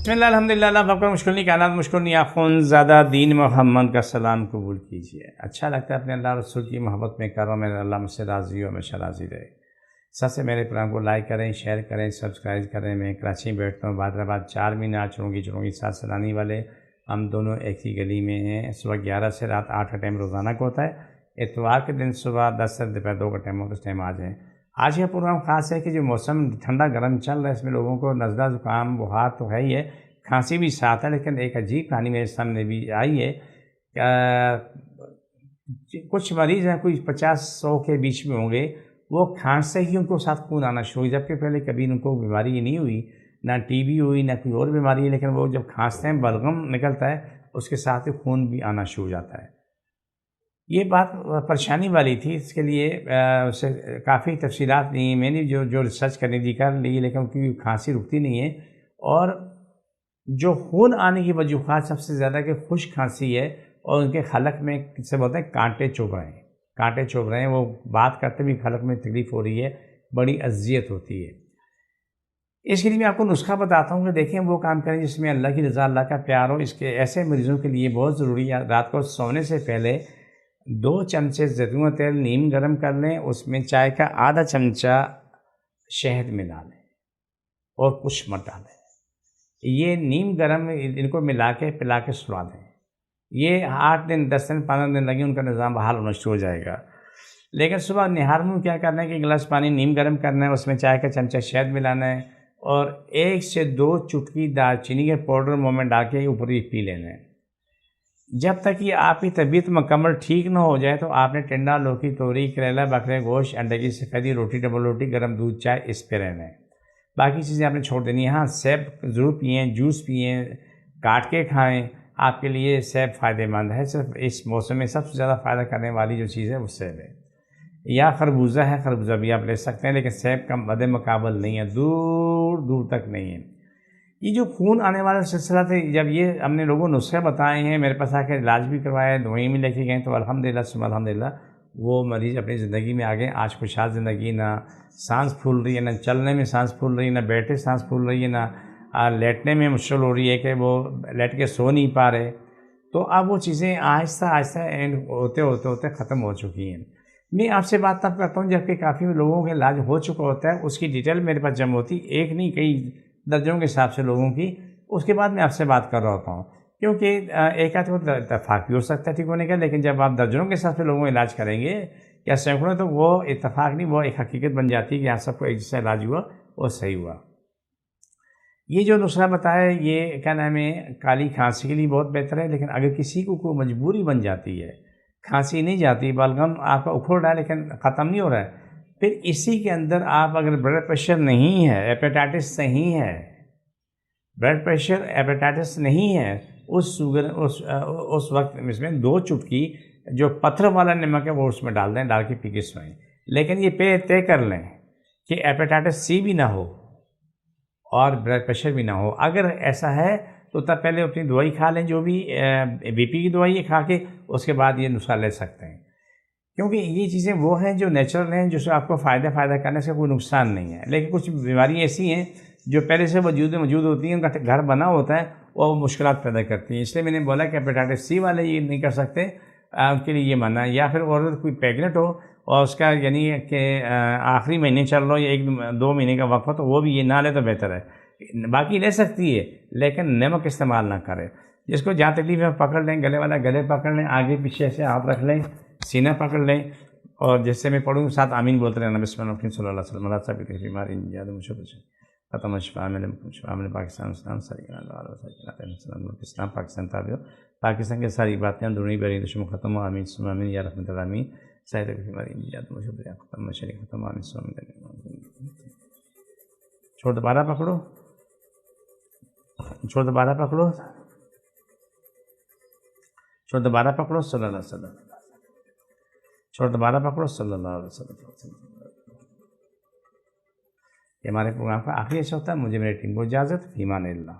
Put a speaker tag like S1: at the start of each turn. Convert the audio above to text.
S1: بسم اللہ الحمدللہ اللہ آپ کا مشکل نہیں کائنات مشکل نہیں آخون زیادہ دین محمد کا سلام قبول کیجیے۔ اچھا لگتا ہے اپنے اللہ رسول کی محبت میں کرو، میرا اللہ مجھ سے راضی ہو، ہمیشہ راضی رہے۔ سب سے میرے پروگرام کو لائک کریں، شیئر کریں، سبسکرائب کریں۔ میں کراچی میں بیٹھتا ہوں، حیدرآباد 4 مہینہ چڑھوں گی ساتھ سلانی والے ہم دونوں ایک ہی گلی میں ہیں۔ صبح 11 سے رات 8 کا ٹائم روزانہ کا ہوتا ہے۔ اتوار کے دن صبح 10 سے دوپہر 2 کا ٹائم ہوتا ہے، اس ٹائم آ جائیں۔ آج کا پروگرام خاص ہے کہ جو موسم ٹھنڈا گرم چل رہا ہے، اس میں لوگوں کو نزلہ زکام بخار تو ہے ہی ہے، کھانسی بھی ساتھ ہے، لیکن ایک عجیب کہانی میرے سامنے بھی آئی ہے۔ کچھ مریض ہیں، کوئی 50-100 کے بیچ میں ہوں گے، وہ کھانستے ہی ان کو ساتھ خون آنا شروع ہوئی، جبکہ پہلے کبھی ان کو بیماری نہیں ہوئی، نہ ٹی بی ہوئی، نہ کوئی اور بیماری ہے، لیکن وہ جب کھانستے ہیں بلغم نکلتا ہے، اس کے ساتھ ہی خون بھی آنا شروع ہو جاتا ہے۔ یہ بات پریشانی والی تھی، اس کے لیے اسے کافی تفصیلات نہیں، میں نے جو ریسرچ کرنی تھی کر لی، لیکن ان کی کھانسی رکتی نہیں ہے۔ اور جو خون آنے کی وجوہات سب سے زیادہ کہ خشک کھانسی ہے، اور ان کے حلق میں سے بولتے ہیں کانٹے چبھ رہے ہیں، کانٹے چبھ رہے ہیں، وہ بات کرتے بھی حلق میں تکلیف ہو رہی ہے، بڑی اذیت ہوتی ہے۔ اس کے لیے میں آپ کو نسخہ بتاتا ہوں کہ دیکھیں وہ کام کریں جس میں اللہ کی رضا، اللہ کا پیار ہو۔ اس کے ایسے مریضوں کے لیے بہت ضروری ہے، رات کو سونے سے پہلے 2 چمچے زیتون کا تیل نیم گرم کر لیں، اس میں چائے کا آدھا چمچہ شہد ملا لیں اور کچھ مت ڈالیں۔ یہ نیم گرم ان کو ملا کے پلا کے سلا دیں۔ یہ 8 دن 10 دن 15 دن لگے، ان کا نظام بحال ہونا شروع ہو جائے گا۔ لیکن صبح نہار میں کیا کرنا ہے کہ 1 گلاس پانی نیم گرم کرنا ہے، اس میں چائے کا چمچہ شہد ملانا ہے، اور 1 سے 2 چٹکی دار چینی کے پاؤڈر منہ میں ڈال کے اوپر ہی پی لینا ہے۔ جب تک یہ آپ کی طبیعت مکمل ٹھیک نہ ہو جائے تو آپ نے ٹنڈا، لوکی، توری، کریلا، بکرے گوشت، انڈے کی سفیدی، روٹی، ڈبل روٹی، گرم دودھ، چائے، اس پہ رہنا ہے۔ باقی چیزیں آپ نے چھوڑ دینی ہیں۔ ہاں، سیب ضرور پئیں، جوس پئیں، کاٹ کے کھائیں، آپ کے لیے سیب فائدہ مند ہے۔ صرف اس موسم میں سب سے زیادہ فائدہ کرنے والی جو چیز ہے وہ سیب ہے، یا خربوزہ ہے، خربوزہ بھی آپ لے سکتے ہیں، لیکن سیب کا مد مقابل نہیں ہے، دور دور تک نہیں ہے۔ یہ جو خون آنے والا سلسلہ تھا، جب یہ ہم نے لوگوں نسخے بتائے ہیں، میرے پاس آ کے علاج بھی کروایا، دوائیں بھی لے کے گئے، تو الحمدللہ ثم الحمدللہ وہ مریض اپنی زندگی میں آگے آج خوشحال زندگی، نہ سانس پھول رہی ہے، نہ چلنے میں سانس پھول رہی ہے، نہ بیٹھے سانس پھول رہی ہے، نہ لیٹنے میں مشکل ہو رہی ہے کہ وہ لیٹ کے سو نہیں پا رہے۔ تو اب وہ چیزیں آہستہ آہستہ اینڈ ہوتے ختم ہو چکی ہیں۔ میں آپ سے بات تب کرتا ہوں جبکہ کافی لوگوں کا علاج ہو چکا ہوتا ہے، اس کی ڈیٹیل میرے پاس جمع ہوتی، ایک نہیں کئی درجنوں کے حساب سے لوگوں کی، اس کے بعد میں آپ سے بات کر رہا ہوتا ہوں، کیونکہ ایک آدھ کو اتفاق بھی ہو سکتا ہے ٹھیک ہونے کا، لیکن جب آپ درجنوں کے حساب سے لوگوں کا علاج کریں گے یا سینکڑوں، تو وہ اتفاق نہیں، وہ ایک حقیقت بن جاتی ہے کہ آپ سب کو ایک جیسا علاج ہوا وہ صحیح ہوا۔ یہ جو نسخہ بتایا ہے، یہ کیا نام ہے، کالی کھانسی کے لیے بہت بہتر ہے، لیکن اگر کسی کو کوئی مجبوری بن جاتی ہے، کھانسی نہیں جاتی، بلغم آپ کا اکھڑ رہا ہے لیکن ختم نہیں ہو رہا ہے، پھر اسی کے اندر آپ اگر بلڈ پریشر نہیں ہے، ہیپیٹائٹس نہیں ہے، بلڈ پریشر ہیپیٹائٹس نہیں ہے، اس وقت اس میں 2 چٹکی جو پتھر والا نمک ہے وہ اس میں ڈال دیں، ڈال کے پی کے سوئیں۔ لیکن یہ طے کر لیں کہ ہیپیٹائٹس سی بھی نہ ہو اور بلڈ پریشر بھی نہ ہو۔ اگر ایسا ہے تو تب پہلے اپنی دوائی کھا لیں، جو بھی بی پی کی دوائی ہے، کھا کے اس کے بعد یہ نسخہ لے سکتے ہیں، کیونکہ یہ چیزیں وہ ہیں جو نیچرل ہیں، جس سے آپ کو فائدہ کرنے سے کوئی نقصان نہیں ہے۔ لیکن کچھ بیماریاں ایسی ہیں جو پہلے سے موجود ہوتی ہیں، ان کا گھر بنا ہوتا ہے، وہ مشکلات پیدا کرتی ہیں۔ اس لیے میں نے بولا کہ ہیپیٹائٹس سی والے یہ نہیں کر سکتے، ان کے لیے یہ منع ہے۔ یا پھر عورت کوئی پیگنٹ ہو اور اس کا یعنی کہ آخری مہینے چل رہا ہو یا 1-2 مہینے کا وقفہ، تو وہ بھی یہ نہ لے تو بہتر ہے۔ باقی لے سکتی ہے لیکن نمک استعمال نہ کرے۔ جس کو جہاں تکلیف ہے پکڑ لیں، گلے والا گلے پکڑ لیں، آگے پیچھے سے ہاتھ رکھ لیں، سینہ پکڑ لیں، اور جیسے میں پڑھوں ساتھ آمین بولتے رہنا، بسم اللہ الرحمن صلی اللہ علیہ وسلم، اللہ صاحب کی بیماری جاد مشکل ختم شفا میں پاکستان اسلام ساری اسلام پاکستان تابع پاکستان کے ساری باتیں اندرونی بری دشمن ختم ہو، آمین ثم آمین یا رحمت العالمین، صحت کی بیماری جاد مشکل ختم شریک ختم، آمین ثم آمین۔ چھوڑ دوبارہ پکڑو، چھوڑ دوبارہ پکڑو، چھوڑ دوبارہ پکڑو، صلی اللہ علیہ وسلم، چھوڑ دوبارہ پکڑو، صلی اللہ علیہ وسلم۔ یہ ہمارے پروگرام کا آخری حصہ ہوتا ہے۔ مجھے میری ٹیم کو اجازت، فی امان اللہ۔